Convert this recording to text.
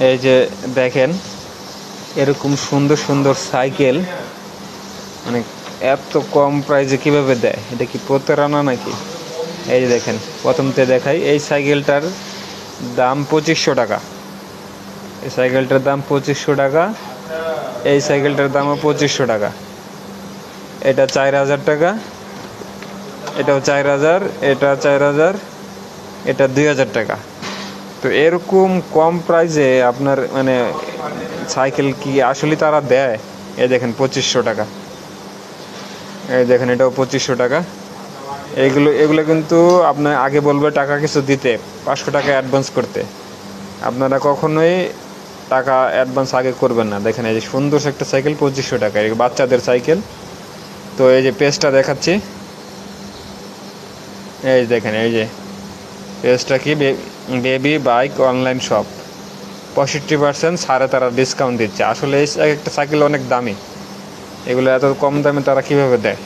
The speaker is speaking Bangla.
এই যে দেখেন, এরকম সুন্দর সুন্দর সাইকেল মানে এত কম প্রাইসে কিভাবে দেয়? এটা কি প্রতারণা নাকি? এই যে দেখেন, প্রথমতে দেখাই, এই সাইকেলটার দাম 2500 টাকা। এই সাইকেলটার দাম 2500 টাকা। এই সাইকেলটার দামও 2500 টাকা। এটা 4000 টাকা, এটাও 4000, এটা 4000, এটা 2000 টাকা। তো এরকম কম প্রাইসে আপনার মানে সাইকেল কি আসলে তারা দেয়? এই দেখেন 2500 টাকা, এই দেখেন এটাও 2500 টাকা। এগুলো কিন্তু আপনার আগে বলবে টাকা কিছু দিতে, 500 টাকা অ্যাডভান্স করতে। আপনারা কখনোই টাকা অ্যাডভান্স আগে করবেন না। দেখেন এই যে সুন্দর একটা সাইকেল 2500 টাকা, এই বাচ্চাদের সাইকেল। তো এই যে পেজটা দেখাচ্ছি, এই দেখেন, এই যে পেজটা কি, বেবি বাইক অনলাইন শপ। 65% ছাড়ে তারা ডিসকাউন্ট দিচ্ছে। আসলে এই একটা সাইকেল অনেক দামি, এগুলো এত কম দামে তারা কীভাবে দেয়?